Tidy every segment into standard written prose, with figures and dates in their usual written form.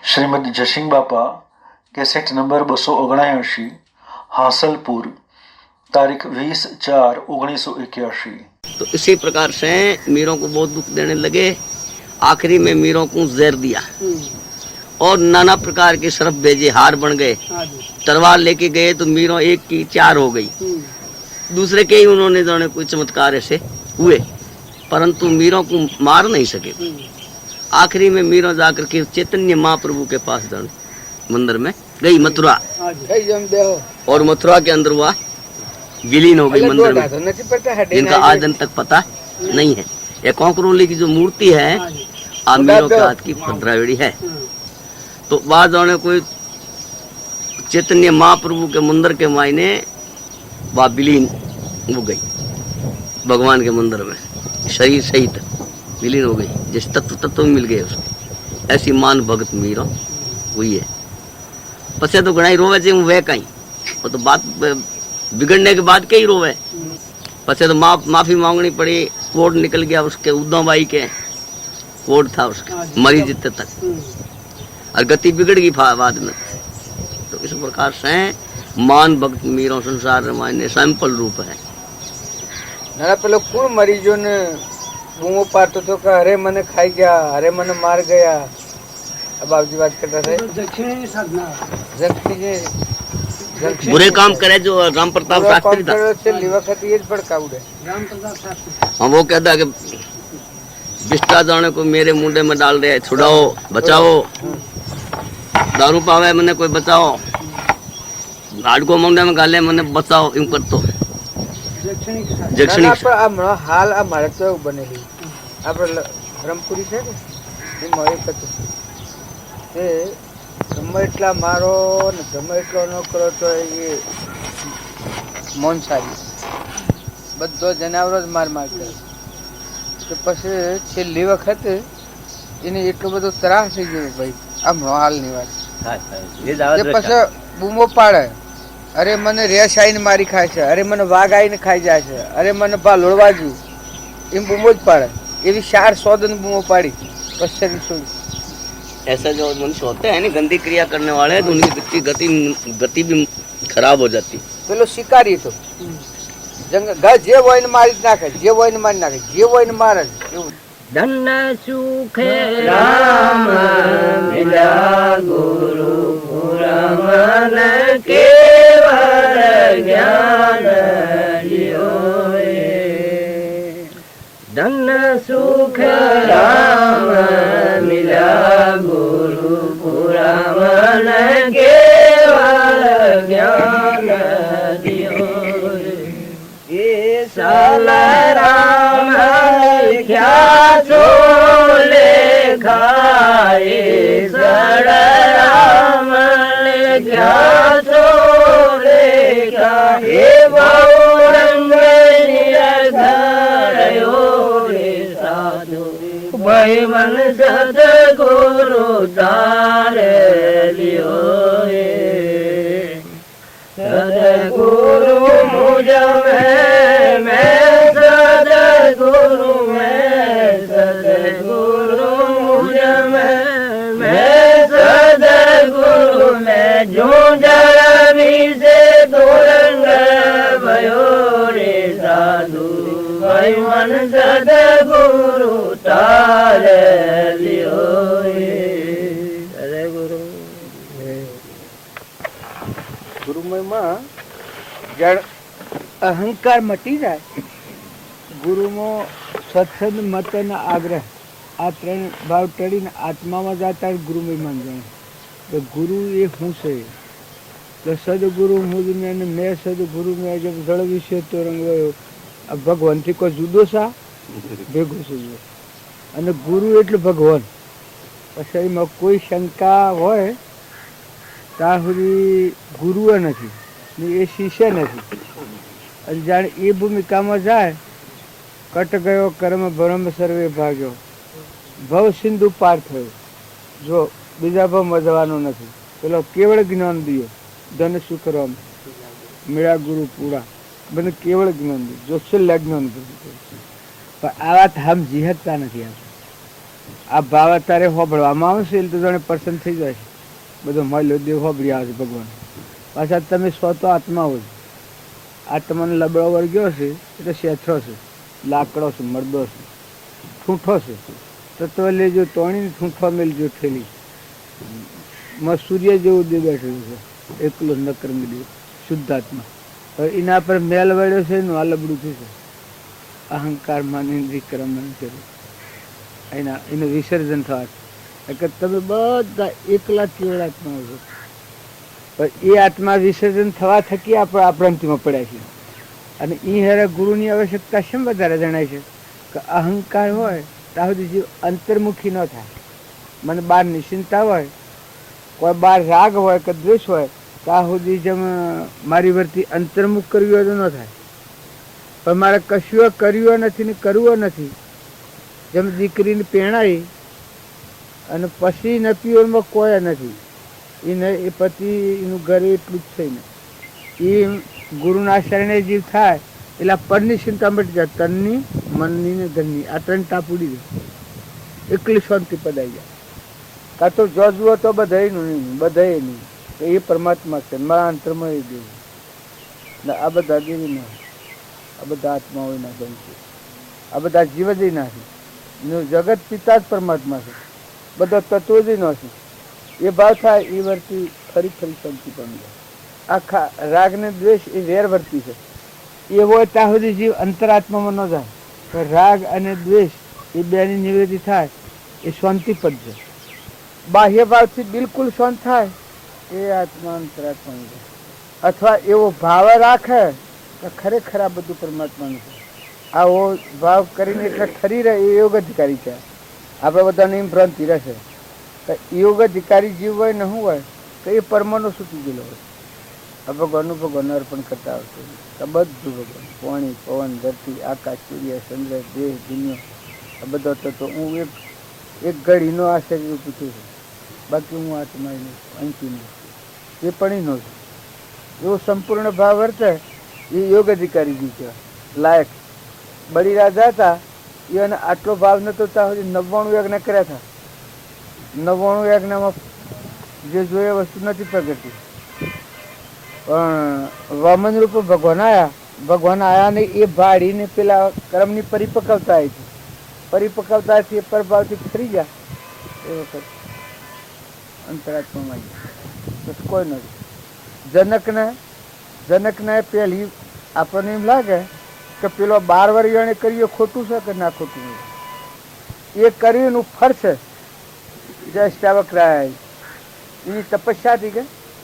श्रीमद जसिंग बापा cassette number 279 Hasilpur तारीख 20/4/1981। तो इसी प्रकार से मीरों को बहुत दुख देने लगे। आखिरी में मीरों को जहर दिया और नाना प्रकार के सरफ भेजे, हार बन गए। तलवार लेके गए तो मीरों एक की 4 हो गई। दूसरे के ही उन्होंने जाने कोई चमत्कार ऐसे हुए, परंतु मीरों को मार नहीं सके। आखिरी में मीरों जाकर के चैतन्य महाप्रभु के पास जाने मंदिर में गई, मथुरा, और मथुरा के अंदर हुआ विलीन हो गई मंदिर में, जिनका आज दिन तक पता नहीं है। ये कोंकरोली की जो मूर्ति है मीरों के हाथ की भद्रावड़ी है। तो बाद जाने कोई चैतन्य महाप्रभु के मंदिर के मायने वह विलीन हो गई, भगवान के मंदिर में शरीर सहित विलीन हो गई, जिस तत्व मिल गए उसको। ऐसी मान भगत मीरा हुई है। पसे तो गणाई रोवे जे वह कहीं, वो तो बात बिगड़ने के बाद के ही रोवे। पसे तो माफी मांगनी पड़ी, कोड निकल गया उसके, उद्धव भाई के कोड था उसके, मरी जितने तक, और गति बिगड़ गई बाद में। तो इस प्रकार से मान भक्त मीरों संसार रामायण सैंपल रूप है। ना पेलो कोण मरीजों ने बूमो पाड़तो तो का अरे मने खाई गया, अरे मने मार गया। अब बाबूजी बात करता थे बुरे काम करे जो राम प्रताप शास्त्री था। हाँ, वो कहता कि बिस्टा जाने को मेरे मुंडे में डाल रहे, छुड़ाओ, बचाओ। दारू पावे मने कोई बचाओ, गाड़ को मुंडे में गाले मने बचाओ, यूं कर तो जक्षणी हाल हमारे तो बनेली આપણે રમપુરી છે ને એમાં એક હતું એ ગમે એટલા મારો ને ગમે એટલો ન કરો તો એ મોનસારી બધો જનાવરો જ માર કરે. તો પછી છેલ્લી વખત એને એટલો બધો ત્રાસ થઈ ગયો ભાઈ, હમણાં હાલની વાત. પછી બૂમો પાડે, અરે મને રેસ આવીને મારી ખાય છે, અરે મને વાઘ આવીને ખાઈ જાય છે, અરે મને લોડવા ગયું, એમ બૂમો જ પાડે. એવી 400 दिन बूमो पाड़ी पश्चिम छोड़ी. ऐसा जो मनुष्य होते हैं ना गंदी क्रिया करने वाले, तो उनकी गति भी खराब हो जाती. पेलो शिकारी तो जंग जे वो इन मारी नाखे, जे वो इन मारी नाखे, जे वो इन मारे. धन सुख राम मिला गुरु पुरमन केवल ज्ञान लियो. धन सुख राम मिला गुरु पुरमन केवल ज्ञान दियो. ये साल राम लिख्या छोले खाए, सड़ राम लिख्या छोले खाए. बहुरंग भाई मन सदगुरु तार लियो. सदगुरु मुझ में, मैं सदगुरु में, सदगुरु मुझ में, मैं सदगुरु में. जो जरमी से दोरंग भयो रे साधु, भाई मन सदगुरु तार लियो. सदगुरु गुरु महिमा जड़ अहंकार मटी जाए. गुरु में सत्संग मत न आग्रह आ 3 भाव टळीने आत्माમાં जाता गुरु महिमा जाए. तो गुरु ये हूँ से तो सदगुरु मुझ में ने मैं सदगुरु में जब जड़ विषय तो रंग अब भगवान थी कोई जुदो सा भेगो से અને ગુરુ એટલે ભગવાન. પછી એમાં કોઈ શંકા હોય ત્યાં સુધી ગુરુએ નથી ને એ શિષ્ય નથી. અને જાણે એ ભૂમિકામાં જાય, કટ ગયો કર્મ ભ્રમ સર્વે ભાગ્યો, ભવ સિંધુ પાર થયો. જો બીજા ભાવમાં જવાનું નથી, પેલો કેવળ જ્ઞાન દિયો. ધન સુખ રામ મેળા ગુરુ પૂરા, મને કેવળ જ્ઞાન દિયો, જો છેલ્લા જ્ઞાન કર્યું. પણ આ વાત હમ જીહતતા નથી. આ ભાવ અત્યારે હોબળવામાં આવશે એટલે તો જાણે પ્રસન્ન થઈ જાય છે. બધો મળ્યો દેવ હોબળી આવે છે ભગવાન. પાછા તમે સ્વ તો આત્મા હોય. આત્માનો લબડો વર્ગ્યો છે એટલે શેથરો છે, લાકડો છે, મરદો છે, ઠૂંઠો છે. તત્વ લેજો તોણીને ઠૂંઠો મેલજો ઠેલી. સૂર્ય જેવું દેવ બેઠેલું છે, એકલો નકરમી દેવ, શુદ્ધાત્મા. હવે એના પર મેલ વળ્યો છે એનું આ લબડું થયું છે. અહંકાર માની વિક્રમણ કર્યું એનું વિસર્જન થવા છે. તમે બધા એકલા કેવળ આત્મા છો, પણ એ આત્મા વિસર્જન થવા થકી આપણે આપણાંતિમાં પડ્યા છીએ. અને એ હેરે ગુરુની આવશ્યકતા શેમ વધારે જણાય છે કે અહંકાર હોય ત્યાં સુધી જીવ અંતર્મુખી ન થાય. મને બહાર નિશ્ચિંતા હોય, કોઈ બહાર રાગ હોય કે દ્વેષ હોય, ત્યાં સુધી જેમ મારી વર્તી અંતર્મુખ કરવી હોય તો ન થાય. પણ મારે કશું કર્યું નથી ને કરવું નથી. જેમ દીકરીને પહેણાઈ અને પછી ન પીવામાં કોઈ નથી, એને એ પતિ એનું ઘરે એટલું જ થઈને એ ગુરુના શરણે જીવ થાય એટલે પરની ચિંતા મટી જાય. તનની, મનની ને ધનની આ ત્રણ ટાપુડી દે, એકલી શાંતિ પદાઈ જાય. કાં તો જો જુઓ તો બધાયનું નહીં, બધાય નહીં, તો એ પરમાત્મા છે, મારા અંતરમાં એ દેવ. આ બધા દેવી ના, આ બધા આત્માઓ ના બનશે, આ બધા જીવ જ ના છે. જગત પિતા જ પરમાત્મા છે, બધા તત્વો જ ન છે. એ ભાવ થાય એ વર્તી ફરી ફરી શાંતિ પામી જાય. આખા રાગ ને દ્વેષ એ વેર વર્તી છે. એ હોય ત્યાં સુધી જીવ અંતરાત્મામાં ન જાય. તો રાગ અને દ્વેષ એ બેની નિવૃત્તિ થાય એ શાંતિ પદ છે. બાહ્ય ભાવથી બિલકુલ શાંત થાય એ આત્મા અંતરાત્માનું છે. અથવા એવો ભાવ રાખે તો ખરેખર આ બધું પરમાત્માનું છે. આવો ભાવ કરીને એટલે ઠરી રહે એ યોગ અધિકારી છે. આપણે બધાને એમ ભ્રાંતિ રહેશે કે યોગ અધિકારી જીવ હોય ને શું હોય તો એ પરમાનો સૂચી ગયેલો હોય. આ ભગવાનનું ભગવાન અર્પણ કરતા આવશે. આ બધું ભગવાન, પાણી, પવન, ધરતી, આકાશ, સૂર્ય, ચંદ્ર, દેહ, દુનિયા, આ બધા તત્વો હું એક ઘડીનો આ શરીર પૂછું છું. બાકી હું આત્મા નહીં, અંકી નહીં, એ પણ એનો છે. એવો સંપૂર્ણ ભાવ વર્તે એ યોગ અધિકારી જીવ કહેવાય, લાયક. બળી રાજા હતા એને આટલો ભાવ નતો ત્યાં સુધી 99 યજ્ઞ કર્યા હતા. 99 યજ્ઞમાં જે જોઈએ વસ્તુ નથી પ્રગટી. પણ વામન રૂપે ભગવાન આયા ને એ ભાડીને પેલા કર્મની પરિપક્વતા આવી હતી. પરિપક્વતાથી એ પ્રભાવથી ફરી ગયા એ વખત અંતરાત્મામાં આવી કોઈ નથી. જનકને પેલી આપણને એમ લાગે કે પેલો 12 વર્ષ એને કર્યું ખોટું છે કે ના ખોટું નથી. એ કર્યું ફરશે. જય અષ્ટાવક્રાય એની તપસ્યા હતી કે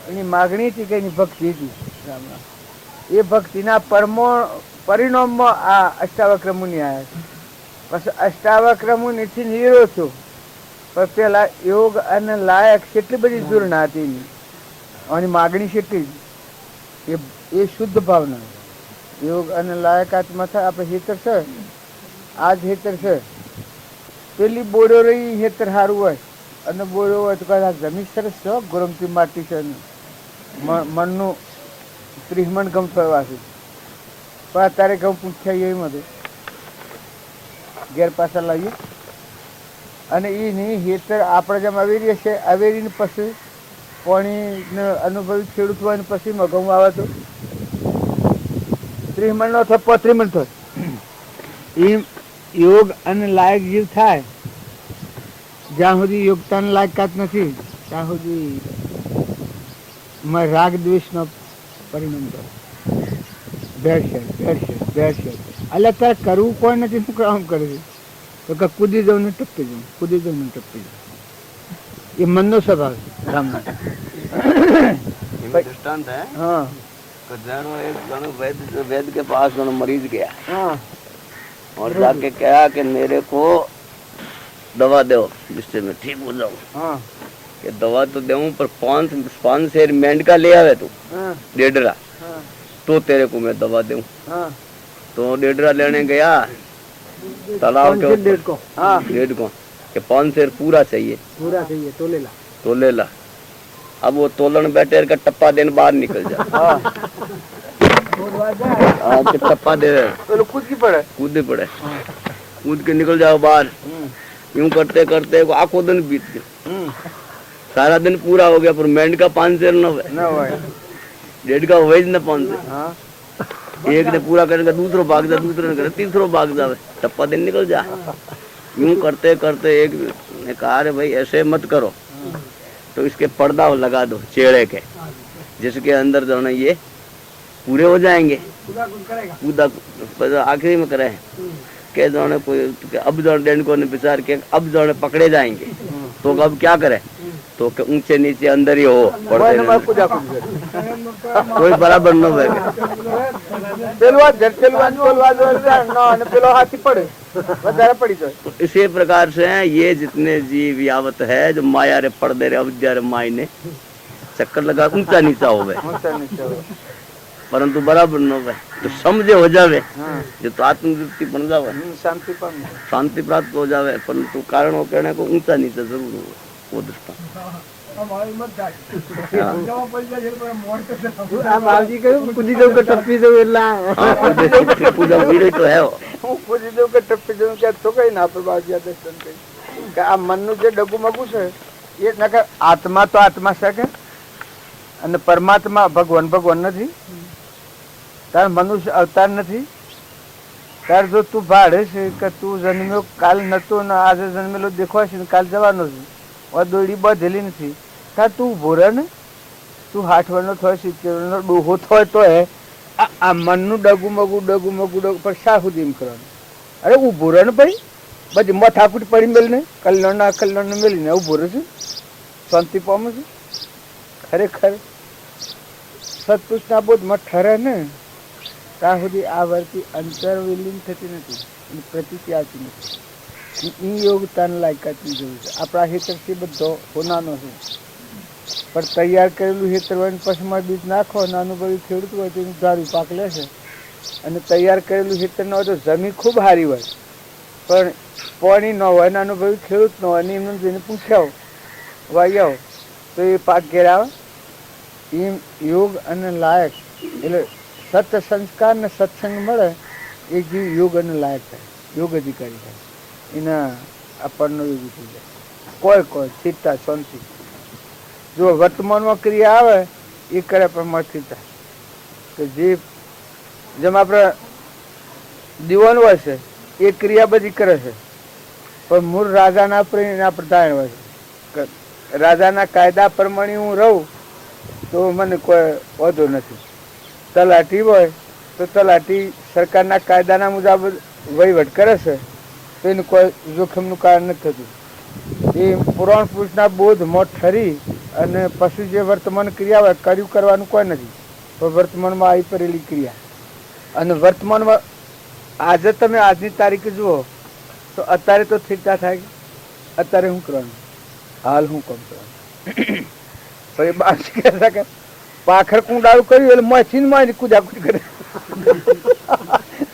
એની માગણી હતી કે એની ભક્તિ હતી. રામ રામ. એ ભક્તિના પરિણામમાં આ અષ્ટાવક્ર મુનિ આવ્યા છે. પછી અષ્ટાવક્ર મુનિથી નિરો થયો. પણ પેલા યોગ અને લાયક કેટલી બધી દૂરના હતી એની, અને માગણી કેટલી એ શુદ્ધ ભાવના. યોગ અને લાયકાતમાં થાય આપણે હેતર છે, આ જ હેતર છે. પેલી બોડો રહી હેતર સારું હોય અને બોડો હોય તો કદાચ જમીન સરસ છે, ગરમથી માટી છે, મનનું 30 મણ ગમ થવા છે. પણ અત્યારે ઘઉં પૂછ્યા એમ હતું ઘેર પાછા લાવીએ અને એ નહીં હેતર આપણે જેમ અવેરી છે, અવેરીને પછી પાણીને અનુભવી ખેડૂત હોય ને પછી ઘઉં આવે તો 30 મણ નો થાય, 35 મણ થાય. એમ યોગ અને લાયક જીવ થાય જ્યાં સુધી યોગતાની લાયકાત નથી ત્યાં સુધી રાગ દ્વેષનો પરિણામ કરે. ભેળસેળ એટલે તારે કરવું કોઈ નથી. શું કામ કરે છે તો કે કૂદી જવું ને ટપકી જવું, કૂદી જવું ને ટપકી જવું. એ મનનો સ્વભાવ છે. રામના दृष्टांत है हाँ जानो एक जानो वैद के पास जानो मरीज गया हाँ और जाके कहा कि मेरे को दवा दो जिससे मैं ठीक हो जाऊं. हाँ कि दवा तो दूं पर 5 शेर मेंढ का ले आवे तू हाँ डेढ़ा हाँ तो तेरे को मैं दवा दूं. हाँ तो डेढ़ा लेने गया तालाब के ऊपर 1.5 को हाँ 1.5 को कि 5 शेर पूरा चाहिए पूरा चाहिए तो ले ला. तो ले ला. अब वो तोलन बैठे का टप्पा देने बाहर निकल जा. हाँ टप्पा दे तो कूद की पड़े कूदे पड़े कूद के निकल जाओ बाहर. यूं करते करते आखो दिन बीत गया, सारा दिन पूरा हो गया, पर मेंढ का 5 सेर न हुए, 1.5 का हुए न 5 सेर। एक ने पूरा करेगा, दूसरो भाग जा, दूसरे ने करे, तीसरो भाग जावे, टप्पा दिन निकल जा। यूं करते करते एक ने कहा, अरे भाई ऐसे मत करो, तो इसके पर्दा लगा दो चेड़े के, जिसके अंदर जो है ये पूरे हो जाएंगे। कूदा आखिरी में करे के जो है कोई अब जो डेंड को ने विचार के अब जो है पकड़े जाएंगे, तो अब क्या करे, तो ऊंचे नीचे अंदर ही हो पड़ते, कोई बराबर न बैठे। तो इसी प्रकार से ये जितने जीव यावत है जो माया रे पर्दे रे अविद्या रे माई ने चक्कर लगा ऊंचा नीचा हो गए, परंतु बराबर न हो, तो समझे हो जावे, जो तो आत्मवृत्ति बन जावे, शांति प्राप्त हो जावे, परंतु कारण हो कहने को ऊंचा नीचा जरूर हो, वो दृष्टा। આત્મા તો આત્મા છે કે, અને પરમાત્મા ભગવાન ભગવાન નથી, તાર મનુષ્ય અવતાર નથી, તાર જો તું ભાડે છે કે તું જન્મ્યો કાલ નતો ને આજે જન્મેલો દેખવા છે ને કાલ જવાનો છે, દોડી બધેલી નથી, તાર તું ઉભો રહે ને, તું 60 વર્ષનો થયો 70 વર્ષનો ડોહો થયો તો આ મનનું ડગું મગું પણ શા સુધી એમ કરવાનું? અરે ઉભો રહે ને ભાઈ, બધી મથાકૂટ પડી મેળીને કલ્યાણ અકલ્યાણ મેળીને ઉભો રહે છે, શાંતિ પામે છે. ખરેખર સત્પુરુષના બોધમાં ઠરે ને ત્યાં સુધી આ વર્તી અંતર વિલીન થતી નથી, પ્રતિતિ આવતી નથી. ઈ યોગતાની લાયકાતની જરૂર છે. આપણા હેતરથી બધો હોનાનો છે, પણ તૈયાર કરેલું હેતર હોય ને પશુમાં બીજ નાખો, નાનું બધું ખેડૂત હોય તો એનું ધારું પાક લેશે, અને તૈયાર કરેલું હેતર ન હોય તો જમીન ખૂબ સારી હોય પણ પાણી ન હોય, નાનું બધું ખેડૂત ન હોય, એમને જઈને પૂછ્યા વાઈ આવો તો એ પાક ઘેર આવે. એમ યોગ અને લાયક એટલે સત સંસ્કાર ને સત્સંગ મળે એ જીવ યોગ અને લાયક થાય, યોગ અધિકારી થાય, એના આપણનો યોગી થઈ જાય. કોઈ ચિત્તા શાંતિ, જો વર્તમાનમાં ક્રિયા આવે એ કરે પણ મળતી થાય. તો જે જેમ આપણે દીવાન હોય છે એ ક્રિયા બધી કરે છે, પણ મૂળ રાજાના પ્રેમના પ્રધાન હોય છે. રાજાના કાયદા પ્રમાણે હું રહું તો મને કોઈ વાંધો નથી. તલાટી હોય તો તલાટી સરકારના કાયદાના મુજબ વહીવટ કરે છે તો એનું કોઈ જોખમનું કારણ નથી થતું. એ પુરાણ પુરુષના બોધમાં ઠરી અને પછી જે વર્તમાન ક્રિયા હોય કર્યું કરવાનું કોઈ નથી, પણ વર્તમાનમાં આવી પડેલી ક્રિયા. અને વર્તમાનમાં આજે તમે આજની તારીખે જુઓ તો અત્યારે તો સ્થિરતા થાય, અત્યારે શું કરવાનું, હાલ હું કામ કરવાનું. પછી બાસી કહેતા કે પાખર કુંડાળું કર્યું એટલે મશીન માં કુદાકુદ કરે,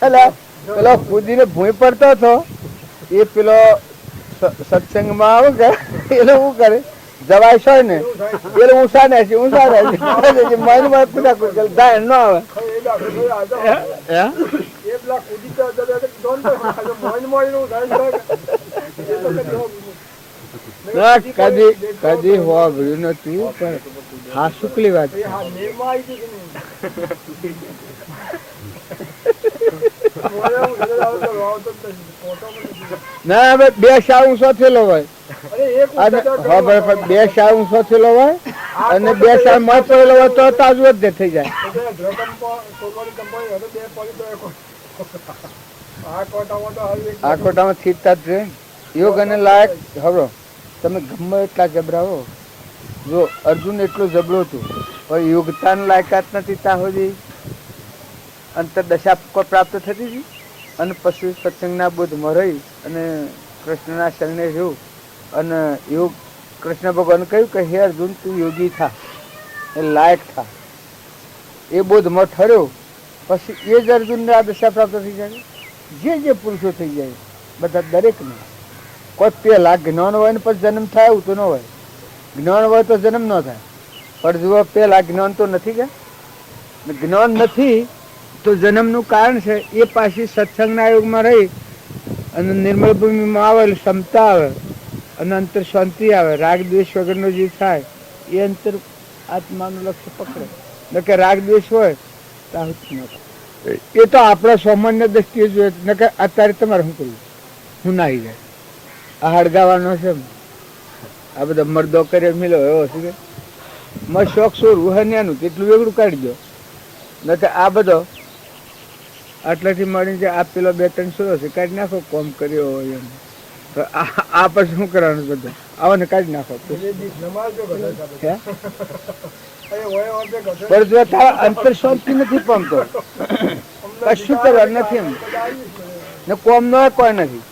એટલે પેલો કૂદીને ભૂઈ પડતો હતો એ પેલો સત્સંગમાં આવે કે એટલે શું કરે, જવાય છે ને એટલે ઊંસા ને છે મન માં કુદાકુદ કરે, દાય ન આવે. કદી હોવાયું નથી, પણ હા શુક્લી વાત ના. હવે 2 શા ઊંચો થયેલો હોય અને 2 શા ઊંચો થયેલો હોય અને 2 શા માં પડેલો હોય તો તાજુ જ થઈ જાય. આ કોટામાં સ્થિરતા જ રહે. યોગ અને લાયક હવે તમે ગમે એટલા જબરાવો, જો અર્જુન એટલો જબરો હતો પણ યોગતાની લાયકાત નથી ત્યાં સુધી અંતરદશા પ્રાપ્ત થતી હતી. અને પછી સત્સંગના બોધમાં રહી અને કૃષ્ણના શરણે રહ્યું અને યોગ કૃષ્ણ ભગવાન કહ્યું કે હે અર્જુન તું યોગી થા, એ લાયક થા. એ બોધમાં ઠર્યો પછી એ જ અર્જુનને આ દશા પ્રાપ્ત થઈ જાય. જે પુરુષો થઈ જાય બધા દરેકને. કોઈ પહેલા જ્ઞાન હોય ને પછી જન્મ થાય એવું તો ન હોય, જ્ઞાન હોય તો જન્મ ન થાય. પણ જુઓ પહેલા જ્ઞાન તો નથી કે જ્ઞાન નથી તો જન્મનું કારણ છે એ પાછી સત્સંગના યોગમાં રહી અને નિર્મળ ભૂમિમાં આવે એટલે ક્ષમતા આવે અને અંતર શાંતિ આવે. રાગ દ્વેષ વગરનો જે થાય એ અંતર આત્માનું લક્ષ્ય પકડે. ન કે રાગ દ્વેષ હોય તો આહુતિ ન થાય. એ તો આપણા સામાન્ય દ્રષ્ટિએ જોઈએ. ન કે અત્યારે તમારે શું કરવું, હું નાહી જાય આ હળગાવાનો છે, આ બધા મર્દો કરે મિલો એવો છે કે મારે શોખ છોડવું હે ને એનું એટલું વેગળું કાઢી દો. ન કે આ બધો આટલાથી મળીને જે આ પેલો 2-300 છે કાઢી નાખો, કોમ કર્યો હોય એમ. તો આ પછી શું કરવાનું બધું આવાને કાઢી નાખો. પણ જો તારા અંતર શાંતિ નથી પામતો, કશું કરવાનું નથી એમ ને કોમ ન હોય કોઈ નથી.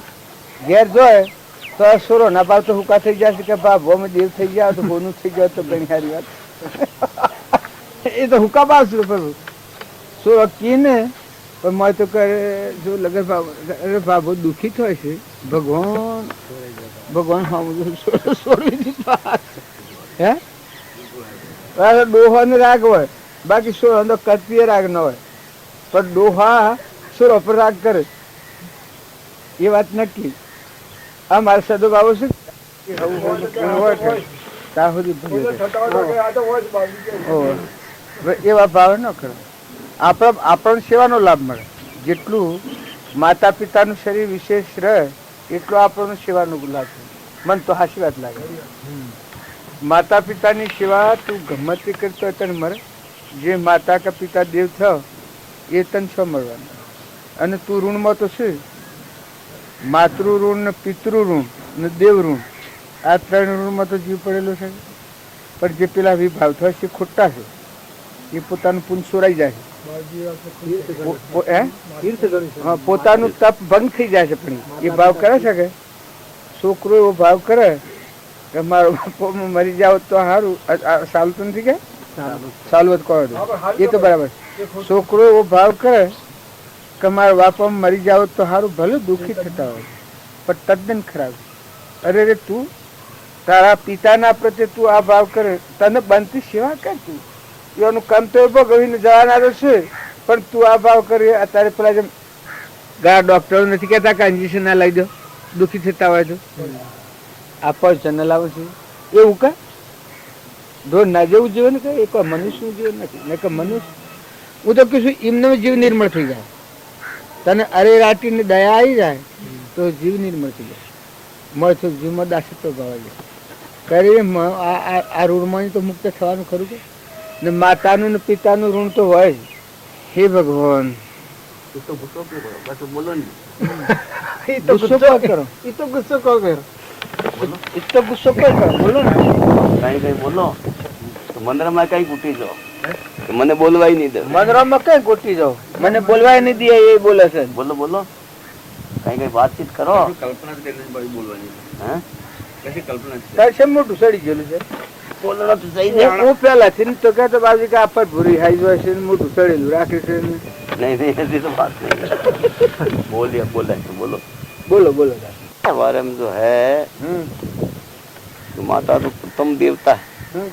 ઘેર જોય તો સોરો ના ભાવ તો હુકા થઈ જશે કે ભાવ ભોમ દેવ થઈ જાય તો ભોનું થઈ જાય તો ઘણી સારી વાત. એ તો હુકા પાવશું પણ સોરો કીને પણ મેં તો કરે જો લગન ભાવ અરે ભાવ બહુ દુઃખી થાય છે. ભગવાન છોડવી દીધા હે ડોહાનો રાગ હોય, બાકી સોરો તો કત્રીય રાગ ન હોય. પણ ડોહા સોરો પર રાગ કરે એ વાત નક્કી. આ મારા સદો બાબો છે એવા ભાવ ન કરો. આપણને સેવાનો લાભ મળે. જેટલું માતા પિતાનું શરીર વિશેષ રહે એટલું આપણને સેવાનો લાભ છે. મન તો હાચી વાત લાગે. માતા પિતાની સેવા તું ગમે તે કરતો હોય તને મળે. જે માતા કે પિતા દેવ થયો એ તને શું મળવાનું. અને તું ઋણમાં તો છે. માતૃ ઋણ ને પિતૃ ઋણ ને દેવ ઋણ આ 3 ઋણમાં તો જીવ પડેલો છે. પણ જે પેલા વિભાવ થાય છે ખોટા છે. એ પોતાનું પુણ્ય સોરાઈ જાય છે, પોતાનું તપ ભંગ થઈ જાય છે. પણ એ ભાવ કરે છે કે છોકરો એવો ભાવ કરે કે મારો બાપો મરી જાવ તો સારું. ચાલતું નથી કે ચાલુ કહો એ તો બરાબર. છોકરો એવો ભાવ કરે કે મારા બાપા મરી જાવ તો સારું, ભલે દુઃખી થતા હોય પણ તદ્દન ખરાબ. અરે રે તું તારા પિતાના પ્રત્યે તું આ ભાવ કરે, તને બનતી સેવા કર. તું એનું કામ તો ભોગવીને જવાના છે પણ તું આ ભાવ કરી. અત્યારે પેલા જેમ ડોક્ટરો નથી કહેતા કે ઇન્જેક્શન ના લઈ દો દુઃખી થતા હોય તો આપો જનરલ આવે છે એવું કા ઢોર ના જેવું જીવન કે એ કોઈ મનુષ્યનું જીવન નથી. ને કે મનુષ્ય હું તો કહીશું એમનો જીવ નિર્મળ થઈ જાય. તને અરે રાટીની દયા આવી જાય તો જીવ નિર્મળ થઈ જાય. મળતો જીવમાં દાસત્વ ભાવ કરી આ ઋણમાં તો મુક્ત થવાનું ખરું કે. ને માતાનું ને પિતાનું ઋણ તો હોય જ. હે ભગવાન બોલો ને ગુસ્સો કરો. એ તો ગુસ્સો કરો બોલો ને કઈ બોલો તો મંદિરમાં કઈ કૂટી જાઓ. મને બોલવાય નહીં દે. મંદિરમાં કઈ કૂટી જાઓ, મને બોલવાય નહીં દે એ બોલે છે. બોલો બોલો કઈ વાતચીત કરો. કલ્પના મોટું સડી ગયેલું છે. બોલવાનો તો સહી ને. હું પેલાથી તો કહેતો બાબજી કે આ પર ભૂરી હાઈ જાય છે મોટું સડેલું રાખે છે. નહીં ऐसी तो बात नहीं. बोलिए बोले तो बोलो बोलो बारे में जो है तो माता तो प्रथम देवता है.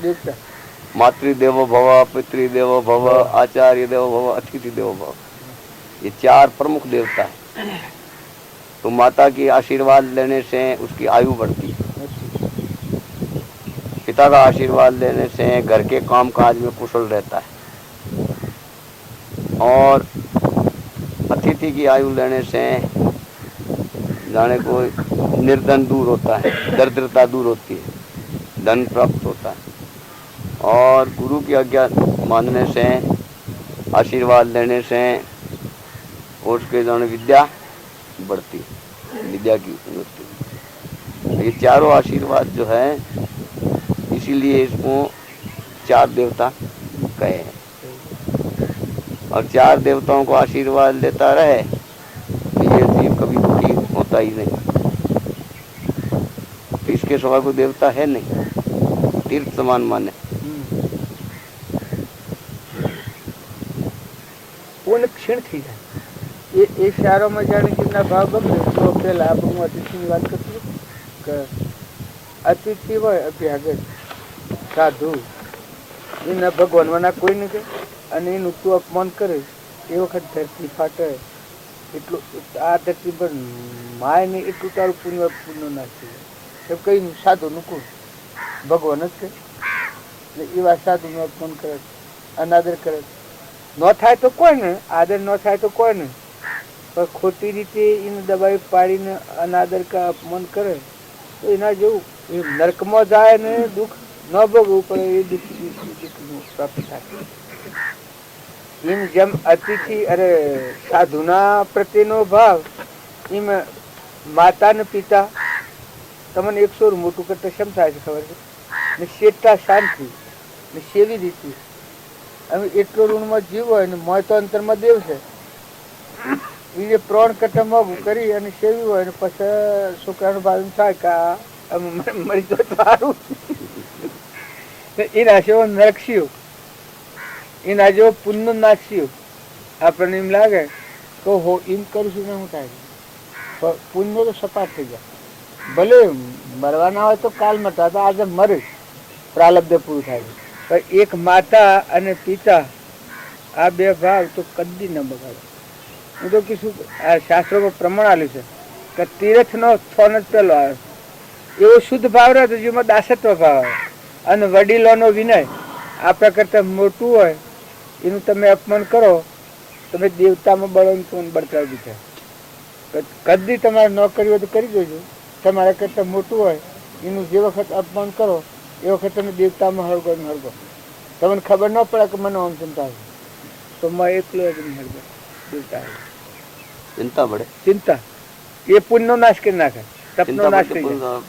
देखता मातृदेवो भव, पितृदेवो भव, आचार्य देवो भव, अतिथि देवो भव, ये 4 प्रमुख देवता है. तो माता की आशीर्वाद लेने से उसकी आयु बढ़ती है. पिता का आशीर्वाद लेने से घर के काम काज में कुशल रहता है. और अतिथि की आयु लेने से जाने कोई निर्धन दूर होता है, दरिद्रता दूर होती है, धन प्राप्त होता है. और गुरु की आज्ञा मानने से, आशीर्वाद लेने से उसके जाने विद्या बढ़ती है, विद्या की उन्नति. ये चारों आशीर्वाद जो है इसीलिए इसको 4 देवता कहे हैं. और 4 देवताओं को आशीर्वाद लेता रहे तो ये जीव कभी दुखी होता ही नहीं. तो इसके सिवा कोई देवता है नहीं. तीर्थ समान माने. પૂર્ણ ક્ષીણ થઈ જાય. એ શારોમાં જાણે કે ના ભાવ ગમે તો પેલા હું અતિથિની વાત કરતો કે અતિથિ હોય અભ્યાગત સાધુ એના ભગવાનમાં ના કોઈ નહીં કે અને એનું તું અપમાન કરે એ વખત ધરતી ફાટે એટલું આ ધરતી પર માય ને એટલું તારું પુણ્ય નાશ થઈ જાય. એમ કઈ સાધુનું કોણ? ભગવાન જ કે એવા સાધુ નો અપમાન કરે, અનાદર કરે. ન થાય તો કોઈ ને આદર, ન થાય તો કોઈ ને, પણ ખોટી રીતે એને દબાવી પાડીને અનાદર કા અપમાન કરે તો એના જેવું એ નરકમાં જાય ને દુઃખ ન ભોગવવું પડે એ દુઃખનું પ્રાપ્ત થાય. એમ જેમ અતિથિ અરે સાધુના પ્રત્યેનો ભાવ એમ માતા ને પિતા તમને 100 મોટું કરતા શેમ થાય છે ખબર છે ને? શેઠતા શાંતિ ને સેવી રીતે અમે એટલો ઋણમાં જીવ હોય ને મોય તો અંતરમાં દેવ છે એને પ્રાણ કરતા મોગું કરી અને સેવી હોય ને પછી છોકરાનું ભાવ થાય કે અમે મરી જાય તો સારું. એના જેવો નરકશીઓ, એના જેવો પુણ્ય નાશીઓ. આપણને એમ લાગે તો હો એમ કરું છું ને શું થાય? પુણ્ય તો સપાટ થઈ જાય. ભલે મરવાના હોય તો કાલ મરતા, તો આજે મરે પ્રાલબ્ધ પૂરું થાય. પણ એક માતા અને પિતા આ બે ભાવ તો કદી ન બગાડે. હું તો કીધું આ શાસ્ત્રોમાં પ્રમાણ આપ્યું છે કે તીર્થનો થોન જ પેલો આવે. એવો શુદ્ધ ભાવ રહે તો જેમાં દાસત્વ ભાવ આવે. અને વડીલોનો વિનય આપણા કરતા મોટું હોય એનું તમે અપમાન કરો, તમે દેવતામાં બળકાવી દીધા. કદી તમારે ન કર્યું હોય તો કરી દેજો. તમારા કરતા મોટું હોય એનું જે વખત અપમાન કરો એ વખત તમે દેવતામાં હળગો ને હળગો. તમને ખબર ન પડે કે મને આમ ચિંતા છે તો મેં એકલો હળગો દેવતા चिंता बढ़े, ચિંતા એ પુણ્યનો નાશ કરી નાખે, તપનો નાશ થઈ જાય,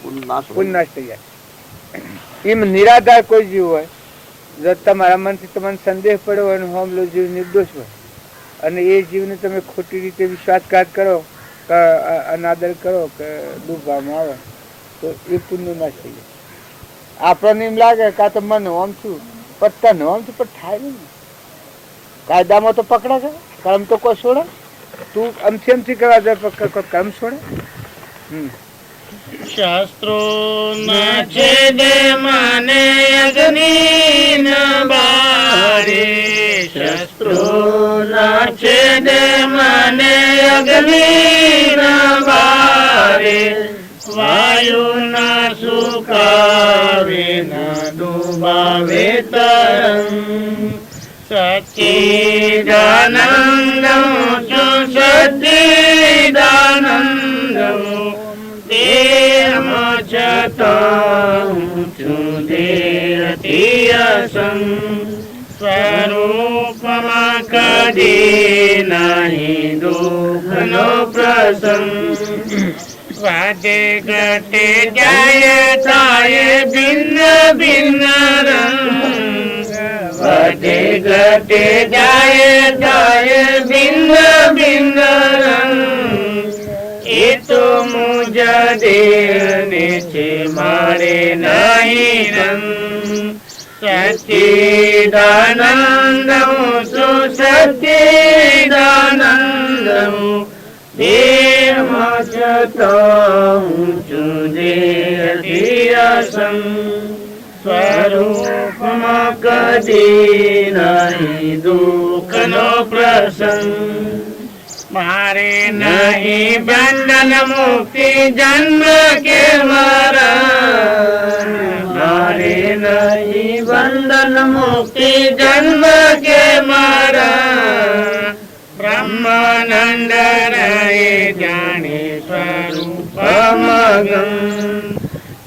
પુણ્ય નાશ થઈ જાય. એમ નિરાધાર કોઈ જીવ હોય, જો તમારા મનથી તમને સંદેહ પડ્યો હોય અને હોમલો જીવ નિર્દોષ હોય અને એ જીવને તમે ખોટી રીતે વિશ્વાસઘાત કરો કે અનાદર કરો કે ડૂબવામાં આવે તો એ પુણ્ય નાશ થઈ જાય. આપણને એમ લાગે કે આ તો મને આમ છું પત્તા ન આમ છું, પણ થાય નહીં. કાયદામાં તો પકડા છે, કર્મ તો કોઈ છોડે. તું અમથી કરવા જાય કોઈ કર્મ છોડે? શાસ્ત્રો ના છેદે મને અગ્નિ ન બારે, શાસ્ત્રો ના છેદે મને અગ્નિ ન બારે, વાયુ ના સુકાવે ના ડૂબાવે તરંગ, સચ્ચિદાનંદમ છું સચ્ચિદાનંદમ, દેહ છતાં છું દેહથી અસંગ, સ્વરૂપમાં કદી નહીં દુઃખનો પ્રસંગ, વાદે ઘટે જાય થાય ભિન્ન ભિન્ન રંગ, વાદે ઘટે જાય થાય ભિન્ન ભિન્ન રંગ, એ તો મુજ દેહને છે મારે નહીં રંગ, સચ્ચિદાનંદમ છું સચ્ચિદાનંદમ, દેહમાં છતાં છું દેહથી અસંગ, સ્વરૂપમાં કદી નહીં દુઃખનો પ્રસંગ, મારે નહીં બંધન મુક્તિ જન્મ કે મરણ, મારે નહીં બંધન મુક્તિ જન્મ કે મરણ, બ્રહ્માનંદ રહે જાણે સ્વરૂપમગમ,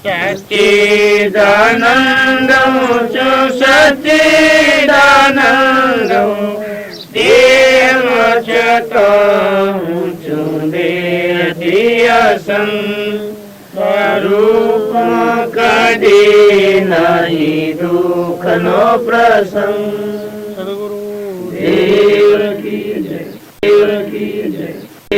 સચ્ચિદાનંદમ છું સચ્ચિદાનંદમ, દેહ છતાં છું દેહથી અસંગ, સ્વરૂપમાં કદી નહીં દુઃખનો પ્રસંગ. સદગુરુ દેવ કી જય, દેવ કી જય.